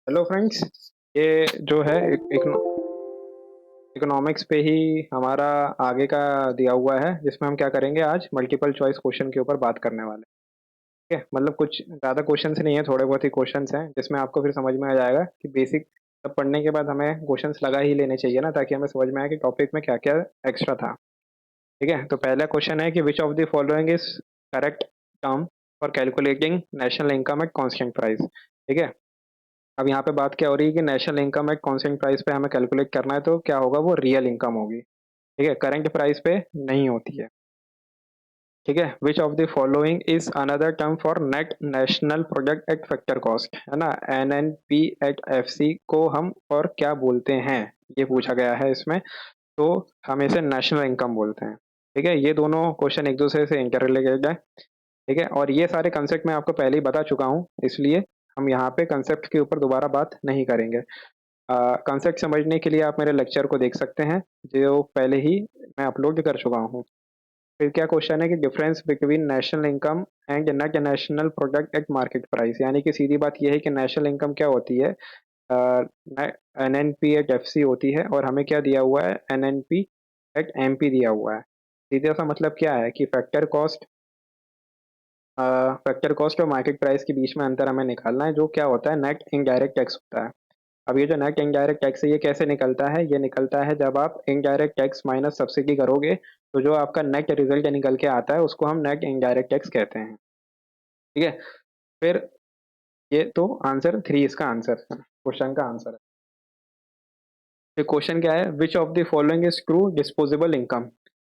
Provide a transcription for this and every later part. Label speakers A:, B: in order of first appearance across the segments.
A: Hello friends. ये जो है इकोनॉमिक्स पे ही हमारा आगे का दिया हुआ है, जिसमें हम क्या करेंगे, आज मल्टीपल चॉइस क्वेश्चन के ऊपर बात करने वाले हैं। ठीक है, मतलब कुछ ज़्यादा क्वेश्चंस नहीं है, थोड़े बहुत ही क्वेश्चंस हैं, जिसमें आपको फिर समझ में आ जाएगा कि बेसिक सब पढ़ने के बाद हमें क्वेश्चंस लगा ही लेने चाहिए ना, ताकि हमें समझ में आए कि टॉपिक में क्या क्या एक्स्ट्रा था। ठीक है, तो पहला क्वेश्चन है कि विच of the following is correct term for calculating national income at constant price. ठीक है, अब यहाँ पे बात क्या हो रही है कि national income at constant price पे हमें कैलकुलेट करना है, तो क्या होगा, वो रियल इनकम होगी। ठीक है, करंट प्राइस पे नहीं होती है। ठीक है, विच of the following is another term for net national product at factor cost, है ना। एनएनपी एट एफसी को हम और क्या बोलते हैं, ये पूछा गया है इसमें। तो हम इसे नेशनल इनकम बोलते हैं। ठीक है, ये दोनों क्वेश्चन एक दूसरे से इंटर रिलेटेड है। ठीक है, और ये सारे कंसेप्ट मैं आपको पहले ही बता चुका हूँ, इसलिए हम यहाँ पे कंसेप्ट के ऊपर दोबारा बात नहीं करेंगे। कंसेप्ट समझने के लिए आप मेरे लेक्चर को देख सकते हैं, जो पहले ही मैं अपलोड कर चुका हूँ। फिर क्या क्वेश्चन है कि difference between national income and net national product at market price, यानी कि सीधी बात यह है कि नेशनल इनकम क्या होती है, एनएनपी एट एफसी होती है, और हमें क्या दिया हुआ है, एनएनपी एट एमपी दिया हुआ है। सीधा सा मतलब क्या है कि फैक्टर कॉस्ट और मार्केट प्राइस के बीच में अंतर हमें निकालना है, जो क्या होता है, नेट इनडायरेक्ट टैक्स होता है। अब ये जो नेट इनडायरेक्ट टैक्स है, ये कैसे निकलता है, ये निकलता है जब आप इनडायरेक्ट टैक्स माइनस सब्सिडी करोगे, तो जो आपका नेट रिजल्ट निकल के आता है उसको हम नेट इनडायरेक्ट टैक्स कहते हैं। ठीक है, फिर ये तो आंसर थ्री, इसका आंसर क्वेश्चन का आंसर है। फिर क्वेश्चन क्या है, विच of the following is true disposable income.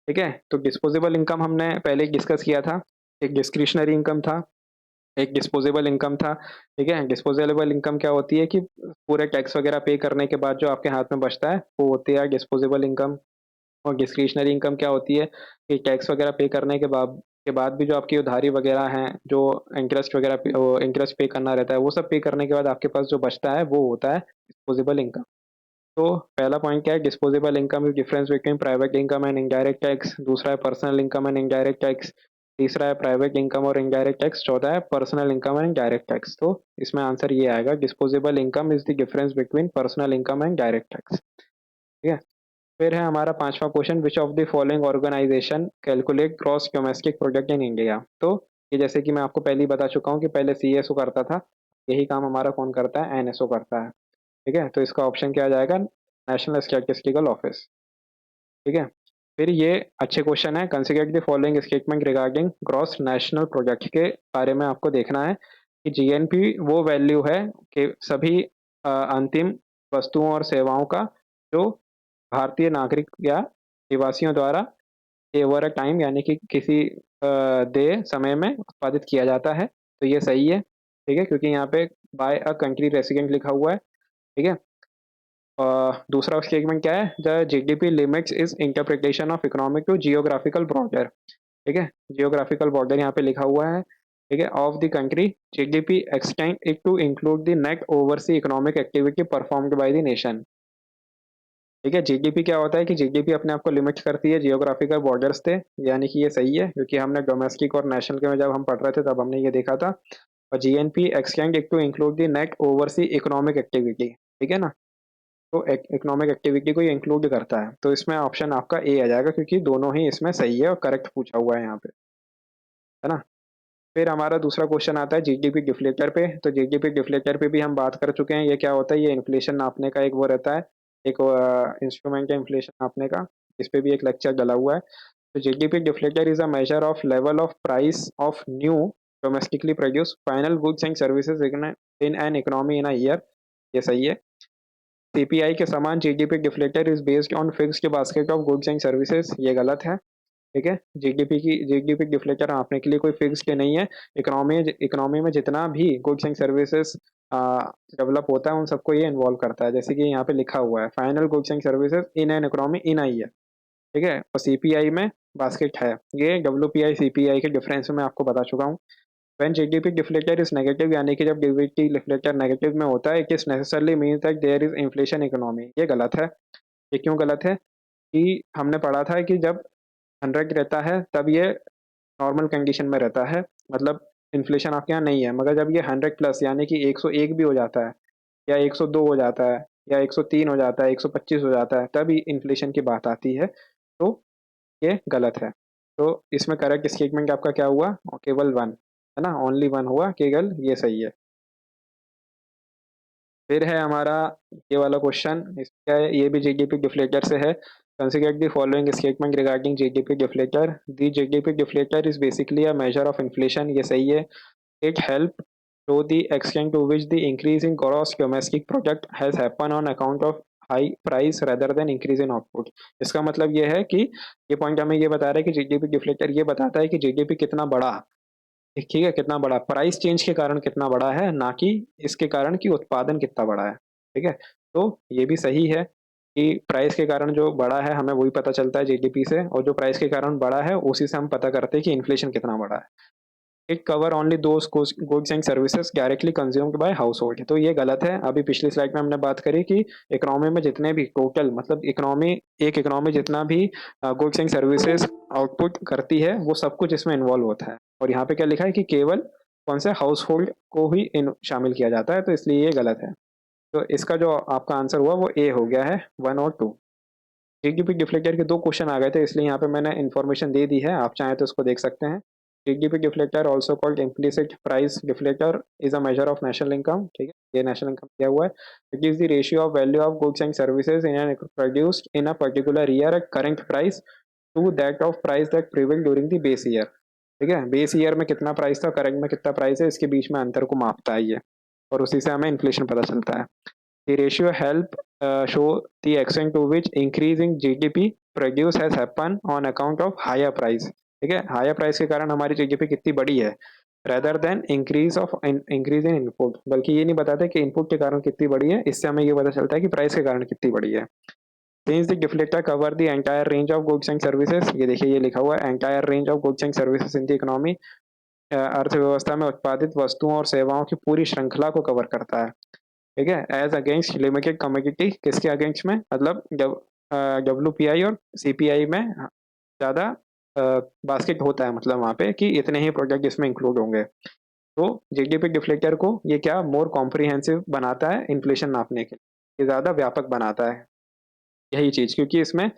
A: ठीक है, तो डिस्पोजेबल इनकम हमने पहले डिस्कस किया था। एक डिस्क्रिशनरी इनकम था, एक डिस्पोजेबल इनकम था। ठीक है, डिस्पोजेबल इनकम क्या होती है कि पूरे टैक्स वगैरह पे करने के बाद जो आपके हाथ में बचता है वो होती है डिस्पोजेबल इनकम। और डिस्क्रिशनरी इनकम क्या होती है कि टैक्स वगैरह पे करने के बाद भी जो आपकी उधारी वगैरह हैं, जो इंटरेस्ट पे करना रहता है, वो सब पे करने के बाद आपके पास जो बचता है वो होता है डिस्पोजेबल इनकम। तो पहला पॉइंट क्या है, disposable income is difference between private income and indirect tax. दूसरा है personal income and indirect tax. तीसरा है प्राइवेट इनकम और इनडायरेक्ट टैक्स। चौथा है personal income and direct tax. तो इसमें आंसर ये आएगा, disposable income is the difference between personal income and direct tax. ठीक है, फिर है हमारा पांचवा question, which of the following organisation calculate gross domestic product in India. तो ये जैसे कि मैं आपको पहले ही बता चुका हूँ कि पहले सीएसओ करता था, यही काम हमारा कौन करता है, एनएसओ करता है। ठीक है, तो इसका ऑप्शन क्या आ जाएगा, नेशनल स्टैटिस्टिकल ऑफिस। ठीक है, फिर ये अच्छे क्वेश्चन है, consider the following statement regarding gross national product के बारे में आपको देखना है कि जीएनपी वो वैल्यू है कि सभी अंतिम वस्तुओं और सेवाओं का जो भारतीय नागरिक या निवासियों द्वारा ओवर अ टाइम, यानी कि किसी देय समय में उत्पादित किया जाता है। तो ये सही है। ठीक है, क्योंकि यहाँ पे बाय अ कंट्री रेसिडेंट लिखा हुआ है। ठीक है, दूसरा स्टेटमेंट क्या है, the GDP limits is interpretation of economic to geographical border. ठीक है, जियोग्राफिकल बॉर्डर यहाँ पे लिखा हुआ है। ठीक है, of the country GDP extend it to include the net oversea economic activity performed by the nation. ठीक है, जीडीपी क्या होता है कि जीडीपी अपने आप को लिमिट करती है जियोग्राफिकल बॉर्डर्स से, यानी कि ये सही है, क्योंकि हमने डोमेस्टिक और नेशनल के में जब हम पढ़ रहे थे तब हमने ये देखा था। और GNP extend it to include the net oversea economic activity. ठीक है ना, तो इकोनॉमिक एक्टिविटी को ये इंक्लूड करता है, तो इसमें ऑप्शन आपका ए आ जाएगा, क्योंकि दोनों ही इसमें सही है और करेक्ट पूछा हुआ है यहाँ पे, है ना। फिर हमारा दूसरा क्वेश्चन आता है जीडीपी डिफ्लेक्टर पे। तो जीडीपी डिफ्लेक्टर पे भी हम बात कर चुके हैं, ये क्या होता है, ये इन्फ्लेशन नापने का एक वो रहता है, एक इंस्ट्रूमेंट है इन्फ्लेशन नापने का। इस पे भी एक लेक्चर डला हुआ है। तो GDP deflector is a measure of level of price of new domestically produce final goods and services in an economy in a year. ये सही है। सीपीआई के समान GDP deflector is based on fixed basket of goods and services. ये गलत है। ठीक है, जीडीपी डिफ्लेक्टर आपने के लिए कोई फिक्स्ड नहीं है। इकोनॉमी में जितना भी गुड्स एंड सर्विसेज डेवलप होता है, उन सबको ये इन्वॉल्व करता है, जैसे कि यहाँ पे लिखा हुआ है, final goods and services in an economy इन आई है। ठीक है, और सीपीआई में बास्केट है। ये डब्ल्यूपीआई सीपीआई के डिफरेंस में आपको बता चुका हूँ। When GDP deflector is negative, यानी कि जब जीडीपी डिफ्लेक्टर नेगेटिव में होता है, it is necessarily means that there is inflation economy. ये गलत है। ये क्यों गलत है कि हमने पढ़ा था कि जब 100 रहता है तब ये नॉर्मल कंडीशन में रहता है, मतलब इन्फ्लेशन आपके यहाँ नहीं है, मगर जब ये 100 प्लस यानी कि 101 भी हो जाता है, या 102 हो जाता है, या 103 हो जाता है, 125 हो जाता है, तब इन्फ्लेशन की बात आती है। तो ये गलत है। तो इसमें करेक्ट स्टेटमेंट आपका क्या हुआ? केवल वन, है ना, ओनली वन हुआ, केवल ये सही है। फिर है हमारा ये वाला क्वेश्चन, इसका ये भी जीडीपी डिफ्लेटर से है। Consider the following statement regarding GDP deflator. The GDP deflator is basically a measure of inflation, ये सही है। It help show the extent to which the increase in gross domestic product has happened on account of high price rather than increase in output। इसका मतलब ये है कि ये point हमें ये बता रहा है कि जीडीपी डिफ्लेक्टर ये बताता है कि जीडीपी कितना बढ़ा, ठीक है, कितना बड़ा प्राइस चेंज के कारण कितना बड़ा है, ना कि इसके कारण कि उत्पादन कितना बड़ा है। ठीक है, तो ये भी सही है कि प्राइस के कारण जो बड़ा है हमें वही पता चलता है जीडीपी से, और जो प्राइस के कारण बड़ा है उसी से हम पता करते हैं कि इन्फ्लेशन कितना बड़ा है। It cover only those goods and services directly consumed by house hold. तो ये गलत है। अभी पिछली स्लाइड में हमने बात करी कि इकोनॉमी में जितने भी टोटल, मतलब इकोनॉमी जितना भी गुड्स एंड सर्विसेज आउटपुट करती है वो सब कुछ इसमें इन्वॉल्व होता है, और यहाँ पे क्या लिखा है कि केवल कौन से हाउस होल्ड को ही शामिल किया जाता है, तो इसलिए ये गलत है। तो इसका जो आपका आंसर हुआ वो ए हो गया है, 1 और 2। जीडीपी डिफ्लेक्टर के दो क्वेश्चन आ गए थे, इसलिए यहाँ पे मैंने इन्फॉर्मेशन दे दी है, आप चाहें तो इसको देख सकते हैं। GDP deflector also called implicit price deflector is a measure of national income. ठीक है, ये नेशनल इनकम दिया हुआ है। It is the ratio of value of goods and services in an produced in a particular year at current price to that of price that prevail during the base year. ठीक है, base year में कितना price था, current में कितना price है, इसके बीच में अंतर को मापता है ये, और उसी से हमें इन्फ्लेशन पता चलता है। The ratio help show the extent to which increasing GDP produce has happened on account of higher price। ठीक है, हायर प्राइस के कारण हमारी जीडीपी कितनी बड़ी है, rather than increase in input. बल्कि ये नहीं बताते कि इनपुट के कारण कितनी बड़ी है, इससे हमें ये पता चलता है कि प्राइस के कारण कितनी बड़ी है। Since the deflector cover the entire range of goods and services, ये देखिए ये लिखा हुआ है entire range of goods and services in the economy. अर्थव्यवस्था में उत्पादित वस्तुओं और सेवाओं की पूरी श्रृंखला को कवर करता है। ठीक है, एज अगेंस्ट लिमिटेड कमोडिटी, किसके अगेंस्ट में, मतलब जब डब्ल्यूपीआई और सीपीआई में ज़्यादा बास्केट होता है, मतलब वहाँ पे कि इतने ही प्रोडक्ट इसमें इंक्लूड होंगे। तो जीडीपी डिफ्लेक्टर को ये क्या मोर कॉम्प्रिहेंसिव बनाता है इन्फ्लेशन नापने के लिए, ये ज़्यादा व्यापक बनाता है यही चीज़, क्योंकि इसमें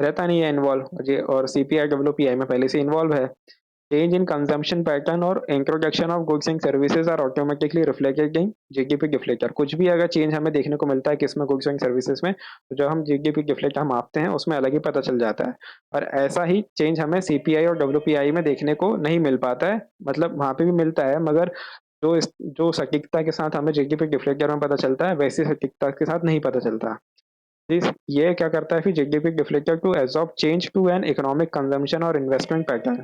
A: रहता नहीं है इन्वॉल्व, और सीपीआई डब्ल्यूपीआई में पहले से इन्वॉल्व है। Change in consumption pattern और introduction of goods and services are automatically reflected in GDP deflector. कुछ भी अगर चेंज हमें देखने को मिलता है किसमें, गुड्स एंड सर्विसेज में, तो जब हम जीडीपी डिफ्लेक्टर मापते हैं उसमें अलग ही पता चल जाता है। और ऐसा ही चेंज हमें सीपीआई और डब्ल्यूपीआई में देखने को नहीं मिल पाता है, मतलब वहाँ पे भी मिलता है, मगर जो सटीकता के साथ हमें जीडीपी डिफ्लेक्टर में पता चलता है वैसी सटीकता के साथ नहीं पता चलता। दिस ये क्या करता है फिर GDP deflector to absorb change to an economic consumption और इन्वेस्टमेंट पैटर्न।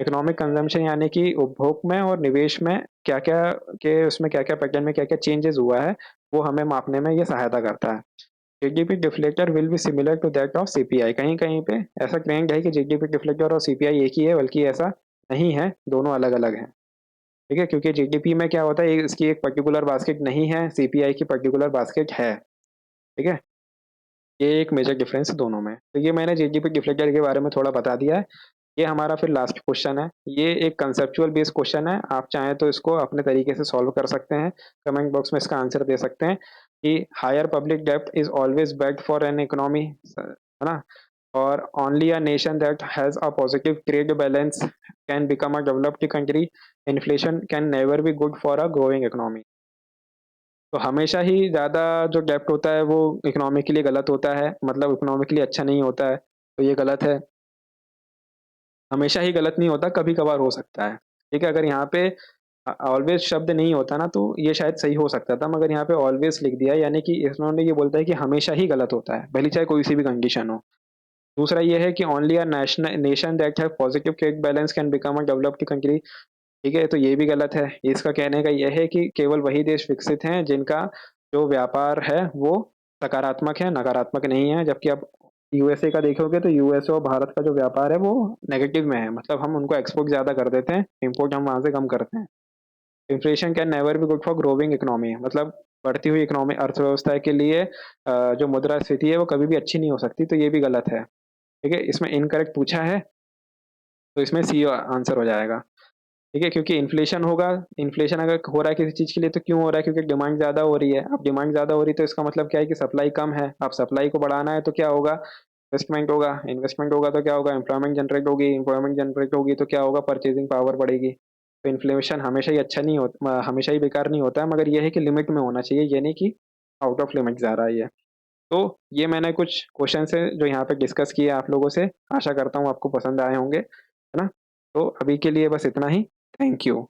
A: इकोनॉमिक कंजम्पशन यानी कि उपभोग में और निवेश में क्या क्या के उसमें क्या क्या पैटर्न में क्या क्या चेंजेस हुआ है, वो हमें मापने में ये सहायता करता है। GDP deflector will be similar to that of CPI. कहीं कहीं पे ऐसा ट्रेंड है कि जीडीपी डिफ्लेक्टर और सीपीआई एक ही है, बल्कि ऐसा नहीं है, दोनों अलग अलग हैं। ठीक है, क्योंकि जीडीपी में क्या होता है, इसकी एक पर्टिकुलर बास्केट नहीं है, सीपीआई की पर्टिकुलर बास्केट है। ठीक है, ये एक मेजर डिफरेंस है दोनों में। तो ये मैंने जीडीपी डिफ्लेक्टर के बारे में थोड़ा बता दिया है। ये हमारा फिर लास्ट क्वेश्चन है, ये एक कंसेप्चुअल बेस्ड क्वेश्चन है, आप चाहें तो इसको अपने तरीके से सॉल्व कर सकते हैं, कमेंट बॉक्स में इसका आंसर दे सकते हैं कि हायर पब्लिक डेब्ट is always bad for an economy, है ना, और only a nation that has a positive trade balance can become a developed country, inflation can never be good for a growing economy. तो हमेशा ही ज़्यादा जो डेब्ट होता है वो इकोनॉमी के लिए गलत होता है, मतलब इकोनॉमी के लिए अच्छा नहीं होता है, तो ये गलत है। हमेशा ही गलत नहीं होता, कभी-कभार हो सकता है। ठीक है, अगर यहाँ पे ऑलवेज़ शब्द नहीं होता ना तो ये शायद सही हो सकता था, मगर यहाँ पे ऑलवेज़ लिख दिया है, यानी कि इन्होंने ये बोलता है कि हमेशा ही गलत होता है, भले चाहे कोई सी भी कंडीशन हो। दूसरा ये है कि only a nation that have positive trade balance can become a developed country. ठीक है, तो ये भी गलत है। इसका कहने का ये है कि केवल वही देश विकसित हैं जिनका जो व्यापार है वो सकारात्मक है, नकारात्मक नहीं है। जबकि आप यूएसए का देखोगे तो यूएसए और भारत का जो व्यापार है वो नेगेटिव में है, मतलब हम उनको एक्सपोर्ट ज़्यादा कर देते हैं, इम्पोर्ट हम वहाँ से कम करते हैं। Inflation can never be good for growing economy, मतलब बढ़ती हुई इकोनॉमी अर्थव्यवस्था के लिए जो मुद्रा स्फीति है वो कभी भी अच्छी नहीं हो सकती, तो ये भी गलत है। ठीक है, इसमें इनकरेक्ट पूछा है, तो इसमें सी आंसर हो जाएगा। ठीक है, क्योंकि इन्फ्लेशन होगा, इन्फ्लेशन अगर हो रहा है किसी चीज़ के लिए तो क्यों हो रहा है? क्योंकि डिमांड ज़्यादा हो रही है। अब डिमांड ज़्यादा हो रही है तो इसका मतलब क्या है कि सप्लाई कम है। अब सप्लाई को बढ़ाना है तो क्या होगा? इन्वेस्टमेंट होगा तो क्या होगा? एम्प्लॉयमेंट जनरेट होगी, एम्प्लॉयमेंट जनरेट होगी तो क्या होगा? परचेजिंग पावर बढ़ेगी। तो इन्फ्लेशन हमेशा ही अच्छा नहीं होता, हमेशा ही बेकार नहीं होता है, मगर ये है कि लिमिट में होना चाहिए, ये नहीं कि आउट ऑफ लिमिट जा रहा है ये। तो ये मैंने कुछ क्वेश्चन्स हैं जो यहाँ पे डिस्कस किए आप लोगों से। आशा करता हूँ आपको पसंद आए होंगे, है ना? तो अभी के लिए बस इतना ही। Thank you.